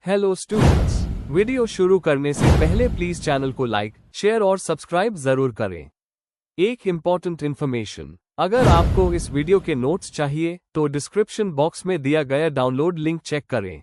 Hello students, video शुरू करने से पहले प्लीज चैनल को लाइक, शेयर और सब्सक्राइब जरूर करें। एक इम्पॉर्टेंट इन्फॉर्मेशन, अगर आपको इस वीडियो के नोट्स चाहिए तो डिस्क्रिप्शन बॉक्स में दिया गया डाउनलोड लिंक चेक करें।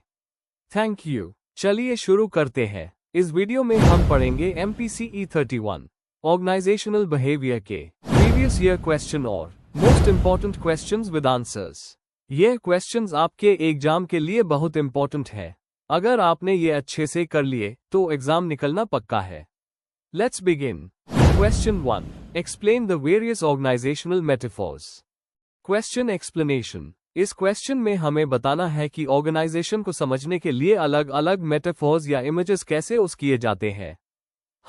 Thank you. चलिए शुरू करते हैं। इस वीडियो में हम पढ़ेंगे MPCE 31 ऑर्गेनाइजेशनल बिहेवियर के प्रीवियस ईयर क्वेश्चन और most important questions with answers. ये क्वेश्चंस आपके एग्जाम के लिए बहुत इम्पॉर्टेंट है। अगर आपने ये अच्छे से कर लिए तो एग्जाम निकलना पक्का है। Let's begin. Question 1, explain the various organisational metaphors. Question explanation. इस क्वेश्चन में हमें बताना है कि ऑर्गेनाइजेशन को समझने के लिए अलग अलग मेटाफोर्स या इमेजेस कैसे यूज किए जाते हैं।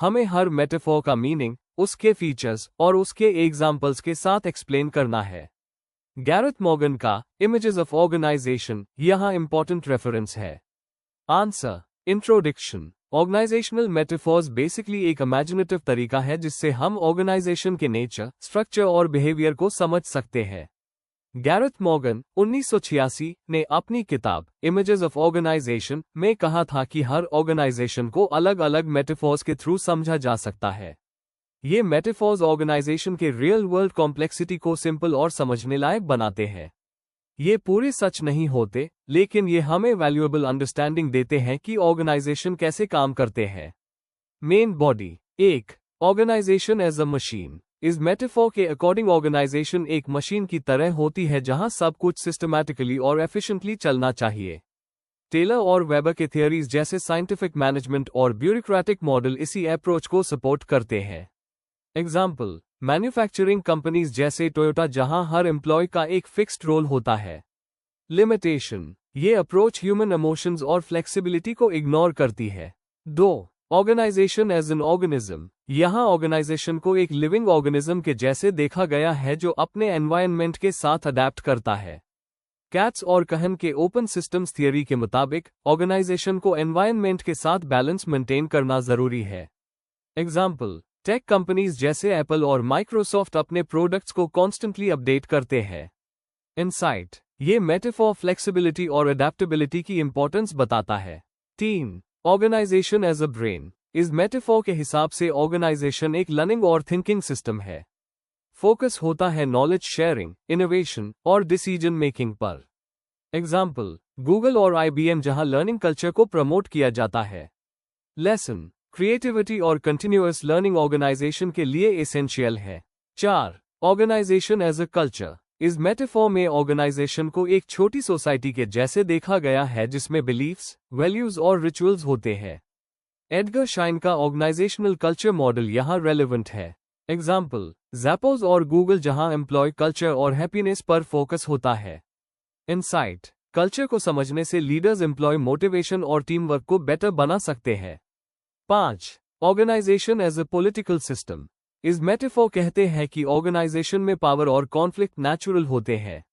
हमें हर मेटाफोर का मीनिंग, उसके फीचर्स और उसके एग्जाम्पल्स के साथ एक्सप्लेन करना है। गैरेथ मॉर्गन का इमेजेस ऑफ ऑर्गेनाइजेशन यहाँ इंपॉर्टेंट रेफरेंस है। Answer. Introduction. Organisational metaphors basically एक इमेजिनेटिव तरीका है जिससे हम ऑर्गेनाइजेशन के नेचर, स्ट्रक्चर और बिहेवियर को समझ सकते हैं। गैरेथ मॉर्गन 1986 ने अपनी किताब इमेजेस ऑफ ऑर्गेनाइजेशन में कहा था कि हर ऑर्गेनाइजेशन को अलग अलग मेटाफोर्स के थ्रू समझा जा सकता है। ये मेटाफोर्स ऑर्गेनाइजेशन के रियल वर्ल्ड कॉम्प्लेक्सिटी को सिंपल और समझने लायक बनाते हैं। ये पूरे सच नहीं होते, लेकिन ये हमें वैल्यूएबल अंडरस्टैंडिंग देते हैं कि ऑर्गेनाइजेशन कैसे काम करते हैं। Main body. 1. Organisation as a machine. इस मेटाफोर के अकॉर्डिंग ऑर्गेनाइजेशन एक मशीन की तरह होती है जहां सब कुछ सिस्टमैटिकली और एफिशिएंटली चलना चाहिए। टेलर और वेबर के थियरीज जैसे साइंटिफिक मैनेजमेंट और ब्यूरोक्रेटिक मॉडल इसी अप्रोच को सपोर्ट करते हैं। एग्जाम्पल, मैन्युफैक्चरिंग कंपनीज जैसे टोयोटा जहां हर एम्प्लॉय का एक फिक्स्ड रोल होता है। लिमिटेशन। ये अप्रोच ह्यूमन इमोशंस और फ्लेक्सिबिलिटी को इग्नोर करती है। 2. Organisation as an organism. यहाँ ऑर्गेनाइजेशन को एक लिविंग ऑर्गेनिज्म के जैसे देखा गया है जो अपने एनवायरनमेंट के साथ अडेप्ट करता है। कैट्स और कहन के ओपन सिस्टम्स थियरी के मुताबिक ऑर्गेनाइजेशन को एनवायरनमेंट के साथ बैलेंस मेंटेन करना जरूरी है। एग्जाम्पल, टेक कंपनीज जैसे एप्पल और माइक्रोसॉफ्ट अपने प्रोडक्ट्स को कॉन्स्टेंटली अपडेट करते हैं। इनसाइट। ये मेटाफोर फ्लेक्सिबिलिटी और अडेप्टेबिलिटी की इंपॉर्टेंस बताता है। 3. Organisation as a brain. इस मेटाफोर के हिसाब से ऑर्गेनाइजेशन एक लर्निंग और थिंकिंग सिस्टम है। फोकस होता है नॉलेज शेयरिंग, इनोवेशन और डिसीजन मेकिंग पर। एग्जाम्पल, गूगल और IBM जहां लर्निंग कल्चर को प्रमोट किया जाता है। लेसन। क्रिएटिविटी और कंटिन्यूअस लर्निंग ऑर्गेनाइजेशन के लिए एसेंशियल है। 4. Organisation as a culture. इस मेटाफोर में ऑर्गेनाइजेशन को एक छोटी सोसाइटी के जैसे देखा गया है जिसमें बिलीफ्स, वैल्यूज और रिचुअल्स होते हैं। एडगर शाइन का ऑर्गेनाइजेशनल कल्चर मॉडल यहाँ रेलेवेंट है। एग्जाम्पल, ज़ैपोज़ और गूगल जहां एम्प्लॉय कल्चर और हैप्पीनेस पर फोकस होता है। इनसाइट। कल्चर को समझने से लीडर्स एम्प्लॉय मोटिवेशन और टीम वर्क को बेटर बना सकते हैं। 5. Organisation as a political system. इस मेटाफोर कहते हैं कि ऑर्गेनाइजेशन में पावर और कॉन्फ्लिक्ट नेचुरल होते हैं।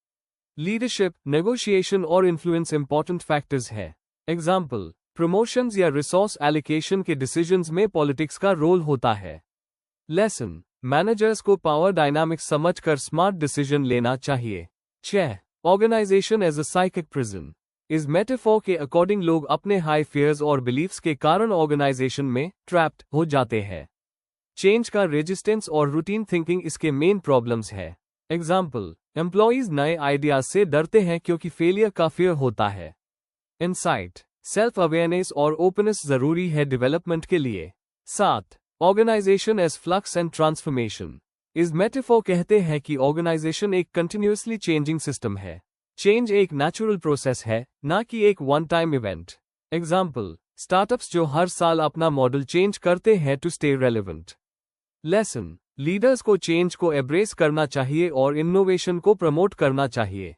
लीडरशिप, नेगोशिएशन और इन्फ्लुएंस इंपॉर्टेंट फैक्टर्स है। एग्जाम्पल, प्रमोशंस या रिसोर्स एलोकेशन के डिसीजंस में पॉलिटिक्स का रोल होता है। लेसन। मैनेजर्स को पावर डायनामिक्स समझकर स्मार्ट डिसीजन लेना चाहिए। 6. Organisation as a psychic prison. इस मेटाफोर के अकॉर्डिंग लोग अपने हाई फियर्स और बिलीफ्स के कारण ऑर्गेनाइजेशन में ट्रैप्ड हो जाते हैं। चेंज का रेजिस्टेंस और रूटीन थिंकिंग इसके मेन प्रॉब्लम्स है। एग्जाम्पल, एम्प्लॉइज नए आइडियाज से डरते हैं क्योंकि फेलियर का फियर होता है। इनसाइट। सेल्फ अवेयरनेस और ओपननेस जरूरी है डेवलपमेंट के लिए। 7. Organisation as flux and transformation. इस मेटाफोर कहते हैं कि ऑर्गेनाइजेशन एक कंटिन्यूअसली चेंजिंग सिस्टम है। चेंज एक नेचुरल प्रोसेस है, ना कि एक one time event. Example, startups जो हर साल अपना मॉडल चेंज करते हैं to stay relevant. Lesson. Leaders को चेंज को एब्रेस करना चाहिए और इनोवेशन को प्रमोट करना चाहिए।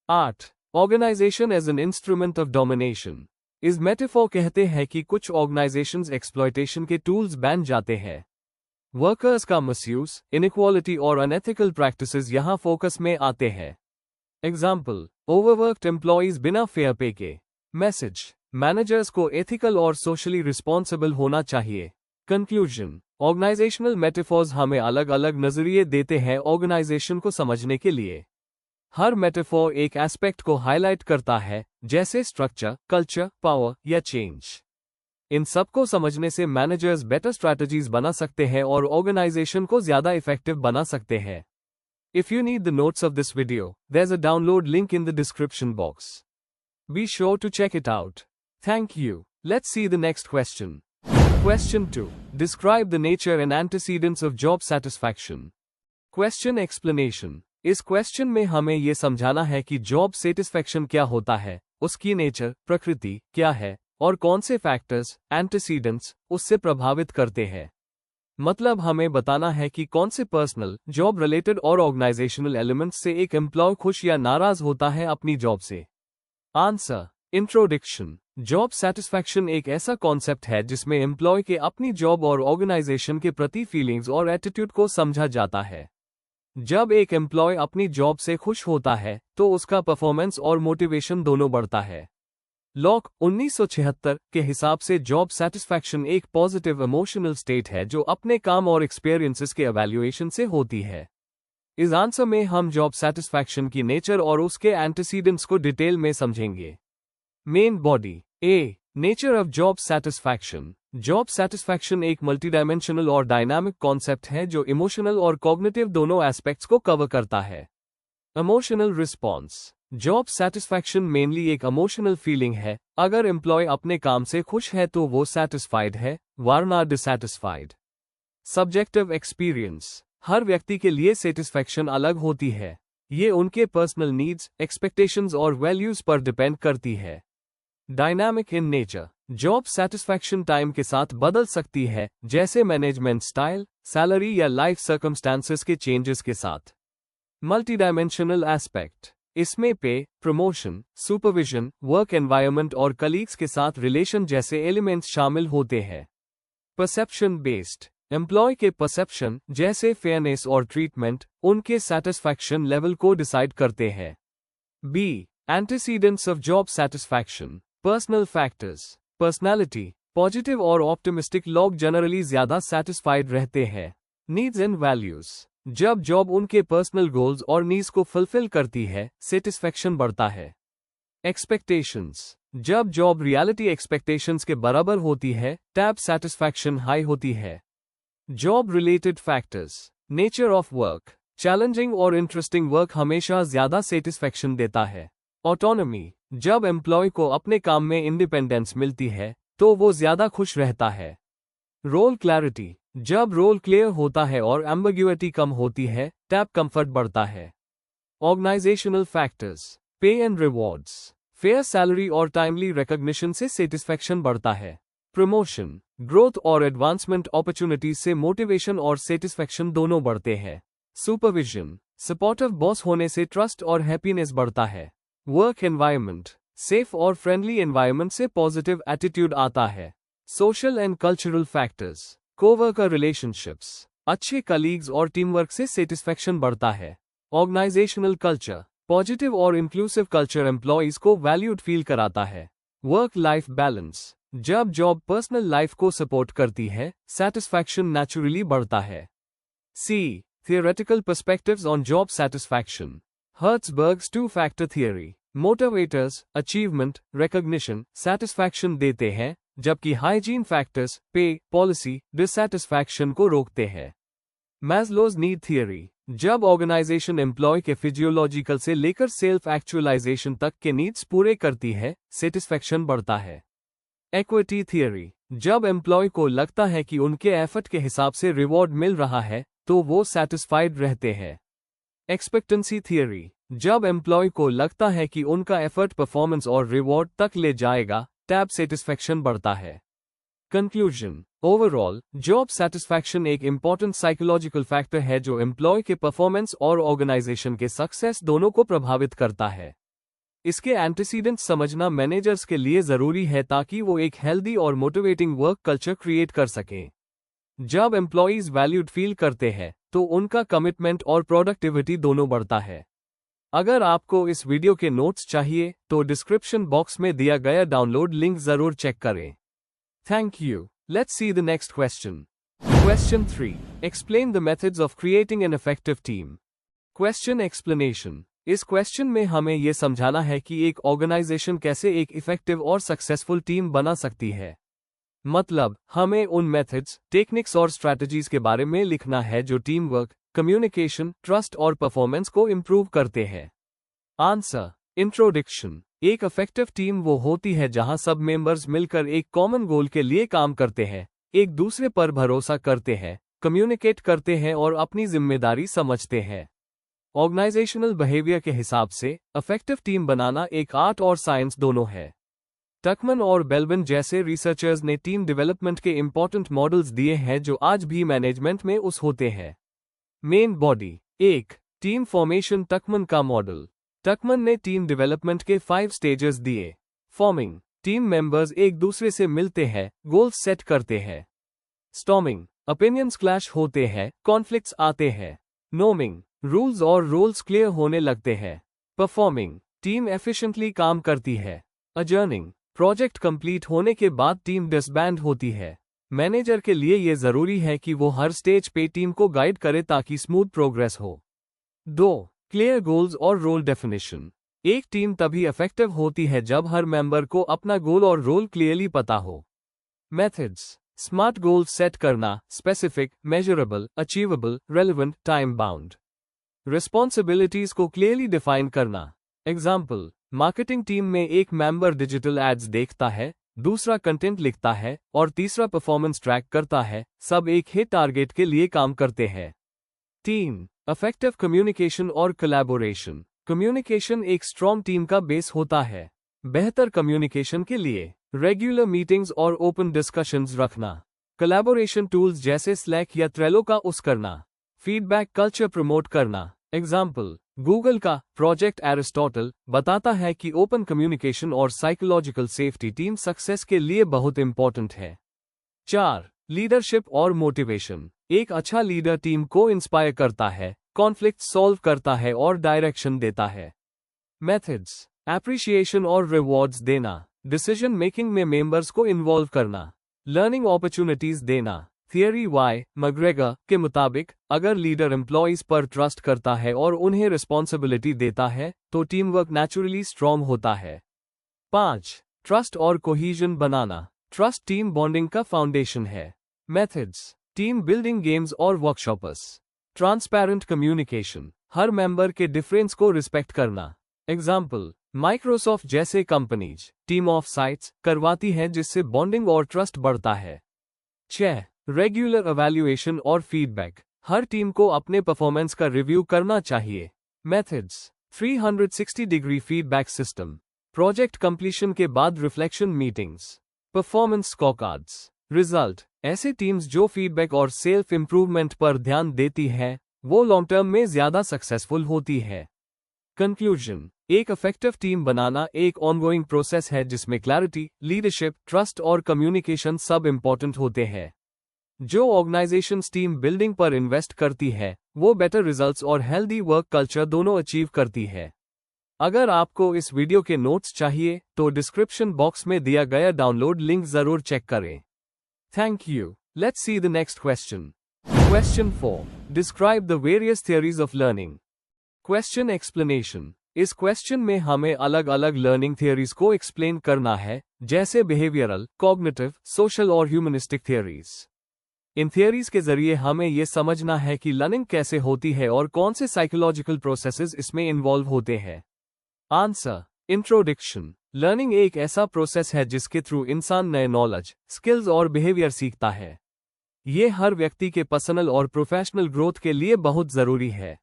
8. Organisation as an instrument of domination. इस मेटाफोर कहते हैं कि कुछ ऑर्गेनाइजेशंस एक्सप्लॉयटेशन के टूल्स बैन जाते हैं। वर्कर्स का मिसयूज, इनइक्वालिटी और अनएथिकल प्रैक्टिसेस यहां फोकस में आते हैं। एग्जाम्पल, ओवरवर्क्ड एम्प्लॉइज बिना फेयर पे के। मैसेज। मैनेजर्स को एथिकल और सोशली रिस्पॉन्सिबल होना चाहिए। कंक्लूजन। ऑर्गेनाइजेशनल मेटाफोर्स हमें अलग अलग नजरिए देते हैं ऑर्गेनाइजेशन को समझने के लिए। हर मेटाफोर एक एस्पेक्ट को हाईलाइट करता है, जैसे स्ट्रक्चर, कल्चर, पावर या चेंज। इन सबको समझने से मैनेजर्स बेटर स्ट्रैटेजीज बना सकते हैं और ऑर्गेनाइजेशन को ज्यादा इफेक्टिव बना सकते हैं। If you need the notes of this video, there's a download link in the description box. Be sure to check it out. Thank you. Let's see the next question. Question 2. Describe the nature and antecedents of job satisfaction. Question explanation. इस question में हमें यह समझाना है कि job satisfaction क्या होता है, उसकी नेचर, प्रकृति क्या है और कौन से फैक्टर्स, एंटीसीडेंट्स, उससे प्रभावित करते हैं। मतलब हमें बताना है कि कौन से पर्सनल, जॉब रिलेटेड और ऑर्गेनाइजेशनल एलिमेंट्स से एक एम्प्लॉय खुश या नाराज होता है अपनी जॉब से। आंसर। इंट्रोडक्शन। जॉब सेटिस्फैक्शन एक ऐसा कॉन्सेप्ट है जिसमें एम्प्लॉय के अपनी जॉब और ऑर्गेनाइजेशन के प्रति फीलिंग्स और एटीट्यूड को समझा जाता है। जब एक एम्प्लॉय अपनी जॉब से खुश होता है तो उसका परफॉर्मेंस और मोटिवेशन दोनों बढ़ता है। लॉक 1976 के हिसाब से जॉब सेटिस्फैक्शन एक पॉजिटिव इमोशनल स्टेट है जो अपने काम और एक्सपीरियंसेस के एवैल्यूएशन से होती है। इस आंसर में हम जॉब सेटिस्फैक्शन की नेचर और उसके एंटीसीडेंट्स को डिटेल में समझेंगे। Main body. A. Nature of job satisfaction. Job satisfaction एक मल्टीडायमेंशनल और डायनामिक कॉन्सेप्ट है जो इमोशनल और कॉग्निटिव दोनों एस्पेक्ट्स को कवर करता है। Emotional response. Job satisfaction mainly एक इमोशनल फीलिंग है। अगर एम्प्लॉय अपने काम से खुश है तो वो सेटिस्फाइड है, वरना डिसैटिस्फाइड। Subjective experience. हर व्यक्ति के लिए सेटिस्फैक्शन अलग होती है। ये उनके पर्सनल नीड्स, एक्सपेक्टेशंस और वैल्यूज पर डिपेंड करती है। Dynamic in nature. Job satisfaction time के साथ बदल सकती है, जैसे मैनेजमेंट स्टाइल, सैलरी या लाइफ सर्कमस्टांसेस के चेंजेस के साथ। Multidimensional aspect. इसमें पे, प्रमोशन, सुपरविजन, वर्क एनवायरनमेंट और कलीग्स के साथ रिलेशन जैसे एलिमेंट्स शामिल होते हैं। Perception based. एम्प्लॉय के परसेप्शन, जैसे फेयरनेस और ट्रीटमेंट, उनके सेटिस्फैक्शन लेवल को डिसाइड करते हैं। B. Antecedents of job satisfaction. Personal factors. Personality. Positive और ऑप्टिमिस्टिक लोग जनरली ज्यादा सेटिस्फाइड रहते हैं। Needs and values. जब जॉब उनके पर्सनल गोल्स और नीड्स को फुलफिल करती है, सेटिस्फैक्शन बढ़ता है। एक्सपेक्टेशंस। जब जॉब रियलिटी एक्सपेक्टेशंस के बराबर होती है, तब सेटिस्फैक्शन हाई होती है। Job related factors. Nature of work. Challenging और इंटरेस्टिंग वर्क हमेशा ज्यादा सेटिस्फैक्शन देता है। ऑटोनॉमी। जब एम्प्लॉय को अपने काम में इंडिपेंडेंस मिलती है तो वो ज्यादा खुश रहता है। Role clarity. जब रोल क्लियर होता है और एम्बिग्युइटी कम होती है, तब कंफर्ट बढ़ता है। Organisational factors. Pay and rewards. Fair salary और टाइमली रिकॉग्निशन से सेटिस्फैक्शन बढ़ता है। प्रमोशन, ग्रोथ और एडवांसमेंट अपॉर्चुनिटीज से मोटिवेशन और सेटिस्फैक्शन दोनों बढ़ते हैं। सुपरविजन, सपोर्टिव बॉस होने से ट्रस्ट और हैप्पीनेस बढ़ता है। वर्क एनवायरनमेंट, सेफ और फ्रेंडली एनवायरनमेंट से पॉजिटिव एटीट्यूड आता है। Social and cultural factors. Coworker relationships, अच्छे कलीग्स और टीम वर्क से सेटिस्फैक्शन बढ़ता है। ऑर्गेनाइजेशनल कल्चर, पॉजिटिव और इंक्लूसिव कल्चर एम्प्लॉइज को वैल्यूड फील कराता है। वर्क लाइफ बैलेंस, जब जॉब पर्सनल लाइफ को सपोर्ट करती है, सेटिस्फैक्शन नेचुरली बढ़ता है। C. Theoretical perspectives on job satisfaction. Herzberg's two factor theory. Motivators, achievement, recognition, satisfaction देते हैं, जबकि हाइजीन फैक्टर्स, पे, पॉलिसी, डिससैटिस्फैक्शन को रोकते हैं। मैस्लोज नीड थियरी, जब ऑर्गेनाइजेशन एम्प्लॉय के फिजियोलॉजिकल से लेकर सेल्फ एक्चुअलाइजेशन तक के नीड्स पूरे करती है, सेटिस्फैक्शन बढ़ता है। इक्विटी थियरी, जब एम्प्लॉय को लगता है कि उनके एफर्ट के हिसाब से रिवॉर्ड मिल रहा है, तो वो सेटिस्फाइड रहते हैं। एक्सपेक्टेंसी थियरी, जब एम्प्लॉय को लगता है कि उनका एफर्ट परफॉर्मेंस और रिवॉर्ड तक ले जाएगा, तब सेटिस्फैक्शन बढ़ता है। कंक्लूजन, ओवरऑल जॉब सेटिस्फैक्शन एक इंपॉर्टेंट साइकोलॉजिकल फैक्टर है जो एम्प्लॉय के परफॉर्मेंस और ऑर्गेनाइजेशन के सक्सेस दोनों को प्रभावित करता है। इसके एंटीसीडेंट्स समझना मैनेजर्स के लिए जरूरी है ताकि वो एक हेल्दी और मोटिवेटिंग वर्क कल्चर क्रिएट कर सकें। जब एम्प्लॉयज वैल्यूड फील करते हैं, तो उनका कमिटमेंट और प्रोडक्टिविटी दोनों बढ़ता है। अगर आपको इस वीडियो के नोट्स चाहिए तो डिस्क्रिप्शन बॉक्स में दिया गया डाउनलोड लिंक जरूर चेक करें। Thank you. Let's see the next question. Question 3. Explain the methods of creating an effective team. Question explanation. इस क्वेश्चन में हमें ये समझाना है कि एक ऑर्गेनाइजेशन कैसे एक इफेक्टिव और सक्सेसफुल टीम बना सकती है। मतलब, हमें उन मेथड्स, टेक्निक्स और स्ट्रैटेजीज के बारे में लिखना है जो टीम वर्क, कम्युनिकेशन, ट्रस्ट और परफॉर्मेंस को इम्प्रूव करते हैं। आंसर। इंट्रोडक्शन। एक इफेक्टिव टीम वो होती है जहां सब मेंबर्स मिलकर एक कॉमन गोल के लिए काम करते हैं, एक दूसरे पर भरोसा करते हैं, कम्युनिकेट करते हैं और अपनी जिम्मेदारी समझते हैं। ऑर्गेनाइजेशनल बिहेवियर के हिसाब से इफेक्टिव टीम बनाना एक आर्ट और साइंस दोनों है। टकमन और बेल्विन जैसे रिसर्चर्स ने टीम डेवलपमेंट के इंपॉर्टेंट मॉडल्स दिए हैं जो आज भी मैनेजमेंट में होते हैं। Main body. 1. Team formation. Tuckman का मॉडल। टकमन ने टीम डेवलपमेंट के 5 स्टेजेस दिए। फॉर्मिंग। टीम मेंबर्स एक दूसरे से मिलते हैं, गोल्स सेट करते हैं। स्टॉर्मिंग। ओपिनियंस क्लैश होते हैं, कॉन्फ्लिक्ट्स आते हैं। नोमिंग। रूल्स और रोल्स क्लियर होने लगते हैं। परफॉर्मिंग। टीम एफिशिएंटली काम करती है। अजर्निंग। प्रोजेक्ट कंप्लीट होने के बाद टीम डिसबैंड होती है। मैनेजर के लिए यह जरूरी है कि वो हर स्टेज पे टीम को गाइड करे ताकि स्मूथ प्रोग्रेस हो। 2. क्लियर गोल्स और रोल डेफिनेशन। एक टीम तभी इफेक्टिव होती है जब हर मेंबर को अपना गोल और रोल क्लियरली पता हो। मेथड्स। स्मार्ट गोल्स सेट करना, specific, measurable, achievable, relevant, time bound. Responsibilities को क्लियरली डिफाइन करना। एग्जाम्पल, मार्केटिंग टीम में एक मेंबर डिजिटल एड्स देखता है, दूसरा कंटेंट लिखता है और तीसरा परफॉर्मेंस ट्रैक करता है, सब एक ही टारगेट के लिए काम करते हैं। 3. इफेक्टिव कम्युनिकेशन और कोलैबोरेशन। कम्युनिकेशन एक स्ट्रॉन्ग टीम का बेस होता है। बेहतर कम्युनिकेशन के लिए रेगुलर मीटिंग्स और ओपन डिस्कशंस रखना। कोलैबोरेशन टूल्स जैसे स्लैक या ट्रेलो का यूज करना। फीडबैक कल्चर प्रमोट करना। एग्जाम्पल, गूगल का प्रोजेक्ट एरिस्टोटल बताता है कि ओपन कम्युनिकेशन और साइकोलॉजिकल सेफ्टी टीम सक्सेस के लिए बहुत इंपॉर्टेंट है। 4. लीडरशिप और मोटिवेशन। एक अच्छा लीडर टीम को इंस्पायर करता है, कॉन्फ्लिक्ट सॉल्व करता है और डायरेक्शन देता है। मेथड्स। एप्रिशिएशन और रिवॉर्ड्स देना, डिसीजन मेकिंग में मेंबर्स को इन्वॉल्व करना, लर्निंग अपॉर्चुनिटीज देना। थियरी वाई मैकग्रेगर के मुताबिक, अगर लीडर एम्प्लॉइज पर ट्रस्ट करता है और उन्हें रिस्पॉन्सिबिलिटी देता है तो टीम वर्क नेचुरली स्ट्रॉन्ग होता है। 5. ट्रस्ट और कोहीजन बनाना। ट्रस्ट टीम बॉन्डिंग का फाउंडेशन है। मेथड्स। टीम बिल्डिंग गेम्स और वर्कशॉप्स। ट्रांसपेरेंट कम्युनिकेशन, हर मेंबर के डिफरेंस को रिस्पेक्ट करना। एग्जाम्पल, माइक्रोसॉफ्ट जैसे कंपनीज टीम ऑफ साइट्स करवाती हैं जिससे बॉन्डिंग और ट्रस्ट बढ़ता है। 6. रेगुलर इवैल्यूएशन और फीडबैक, हर टीम को अपने परफॉर्मेंस का रिव्यू करना चाहिए। Methods. 360 degree feedback system, project completion के बाद रिफ्लेक्शन मीटिंग्स, परफॉर्मेंस स्कोरकार्ड्स। रिजल्ट, ऐसे टीम्स जो फीडबैक और सेल्फ इंप्रूवमेंट पर ध्यान देती है वो लॉन्ग टर्म में ज्यादा सक्सेसफुल होती है। कंक्लूजन, एक इफेक्टिव टीम बनाना एक ऑनगोइंग प्रोसेस है जिसमें क्लैरिटी, लीडरशिप, ट्रस्ट और कम्युनिकेशन सब इंपॉर्टेंट होते हैं। जो ऑर्गेनाइजेशंस टीम बिल्डिंग पर इन्वेस्ट करती है वो बेटर रिजल्ट्स और हेल्दी वर्क कल्चर दोनों अचीव करती है। अगर आपको इस वीडियो के नोट्स चाहिए तो डिस्क्रिप्शन बॉक्स में दिया गया डाउनलोड लिंक जरूर चेक करें। Thank you. Let's see the next question. Question 4. Describe the various theories of learning. Question explanation. इस क्वेश्चन में हमें अलग अलग लर्निंग थियरीज को एक्सप्लेन करना है, जैसे बिहेवियरल, कॉग्निटिव, सोशल और ह्यूमनिस्टिक थियरीज। इन थियरीज के जरिए हमें यह समझना है कि लर्निंग कैसे होती है और कौन से साइकोलॉजिकल प्रोसेसेस इसमें इन्वॉल्व होते हैं। आंसर। इंट्रोडक्शन। लर्निंग एक ऐसा प्रोसेस है जिसके थ्रू इंसान नए नॉलेज, स्किल्स और बिहेवियर सीखता है। ये हर व्यक्ति के पर्सनल और प्रोफेशनल ग्रोथ के लिए बहुत जरूरी है।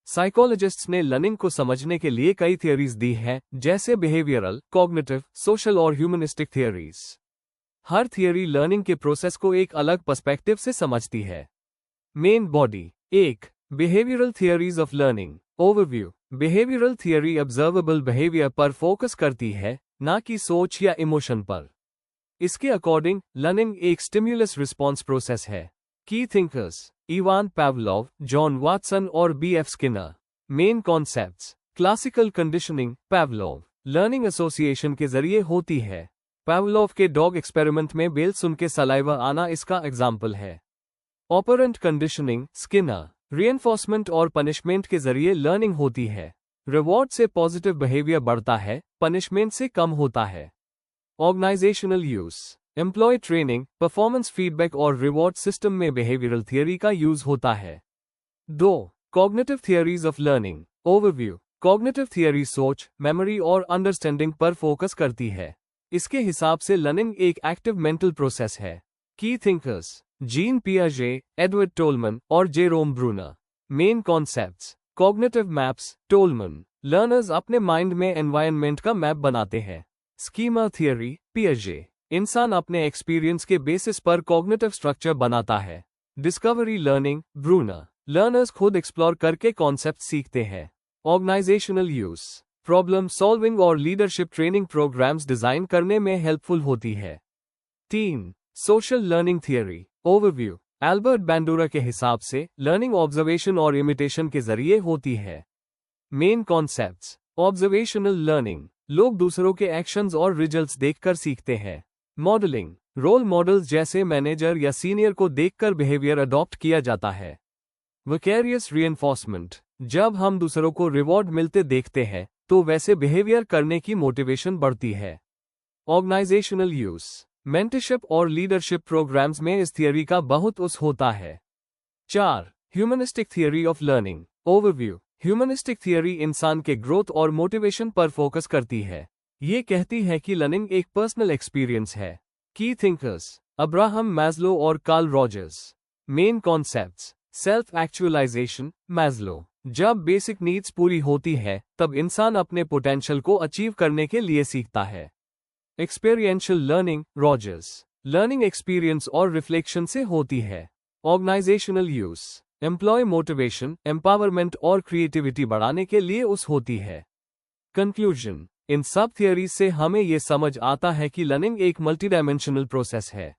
साइकोलॉजिस्ट्स ने लर्निंग को समझने के लिए कई थियरीज दी हैं, जैसे बिहेवियरल, कॉग्निटिव, सोशल और ह्यूमनिस्टिक थियरीज। हर थियरी लर्निंग के प्रोसेस को एक अलग पर्सपेक्टिव से समझती है। Main body. 1. Behavioural theories of learning. Overview. Behavioural theory observable behaviour पर फोकस करती है, ना कि सोच या इमोशन पर। इसके अकॉर्डिंग लर्निंग एक स्टिम्युलस रिस्पॉन्स प्रोसेस है। Key thinkers Ivan Pavlov, John Watson और B.F. Skinner. Main concepts. Classical conditioning. Pavlov learning association के जरिए होती है। पावलोव के डॉग एक्सपेरिमेंट में बेल सुन के सलाइवा आना इसका एग्जाम्पल है। Operant conditioning. स्किनर रिएनफोर्समेंट और पनिशमेंट के जरिए लर्निंग होती है। रिवॉर्ड से पॉजिटिव बिहेवियर बढ़ता है, पनिशमेंट से कम होता है। Organisational use, employee training, performance feedback और रिवॉर्ड सिस्टम में बिहेवियरल थियरी का यूज होता है। 2. Cognitive theories of learning. Overview. Cognitive theory सोच, मेमोरी और अंडरस्टैंडिंग पर फोकस करती है। इसके हिसाब से लर्निंग एक एक्टिव मेंटल प्रोसेस है। की थिंकर्स जीन पियाजे, एडवर्ड टोलमन और Jerome Bruner. Main concepts. Cognitive maps. Tolman, learners अपने माइंड में एनवायरनमेंट का मैप बनाते हैं। स्कीमा थियरी, पियाजे, इंसान अपने एक्सपीरियंस के बेसिस पर कॉग्निटिव स्ट्रक्चर बनाता है। डिस्कवरी लर्निंग, ब्रूनर, लर्नर्स खुद एक्सप्लोर करके कॉन्सेप्ट सीखते हैं। ऑर्गेनाइजेशनल यूज, प्रॉब्लम सॉल्विंग और लीडरशिप ट्रेनिंग प्रोग्राम्स डिजाइन करने में हेल्पफुल होती है। 3. Social learning theory. Overview. Albert Bandura के हिसाब से लर्निंग ऑब्जर्वेशन और इमिटेशन के जरिए होती है। Main concepts. ऑब्जर्वेशनल लर्निंग, लोग दूसरों के एक्शंस और रिजल्ट्स देखकर सीखते हैं। मॉडलिंग, रोल मॉडल्स जैसे मैनेजर या सीनियर को देखकर बिहेवियर अडॉप्ट किया जाता है। विकेरियस रीइंफोर्समेंट, जब हम दूसरों को रिवॉर्ड मिलते देखते हैं तो वैसे बिहेवियर करने की मोटिवेशन बढ़ती है। ऑर्गेनाइजेशनल यूज, मेंटरशिप और लीडरशिप प्रोग्राम्स में इस थियरी का बहुत उस होता है। 4. Humanistic theory of learning. Overview. Humanistic theory इंसान के ग्रोथ और मोटिवेशन पर फोकस करती है। ये कहती है कि लर्निंग एक पर्सनल एक्सपीरियंस है। की थिंकर्स अब्राहम मैस्लो और Carl Rogers. Main concepts. Self actualisation, Maslow, जब बेसिक नीड्स पूरी होती है तब इंसान अपने पोटेंशियल को अचीव करने के लिए सीखता है। Experiential learning, Rogers, learning experience और रिफ्लेक्शन से होती है। Organisational use, employee motivation, empowerment और क्रिएटिविटी बढ़ाने के लिए उस होती है। कंक्लूजन, इन सब थियरीज से हमें यह समझ आता है कि लर्निंग एक मल्टीडायमेंशनल प्रोसेस है।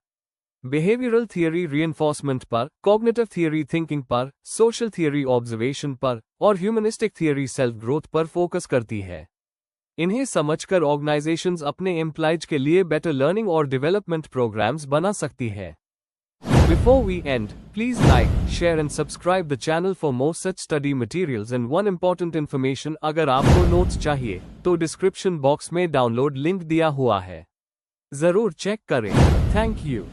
बिहेवियरल थियरी रीइंफोर्समेंट पर, कॉग्निटिव थियरी थिंकिंग पर, सोशल थियरी ऑब्जर्वेशन पर और ह्यूमनिस्टिक थियरी सेल्फ ग्रोथ पर फोकस करती है। इन्हें समझकर ऑर्गेनाइजेशंस अपने एम्प्लॉयज के लिए बेटर लर्निंग और डेवलपमेंट प्रोग्राम्स बना सकती है। Before we end, please like, share and subscribe the channel for more such study materials and one important information अगर आपको नोट्स चाहिए तो डिस्क्रिप्शन बॉक्स में डाउनलोड लिंक दिया हुआ है, जरूर चेक करें। Thank you.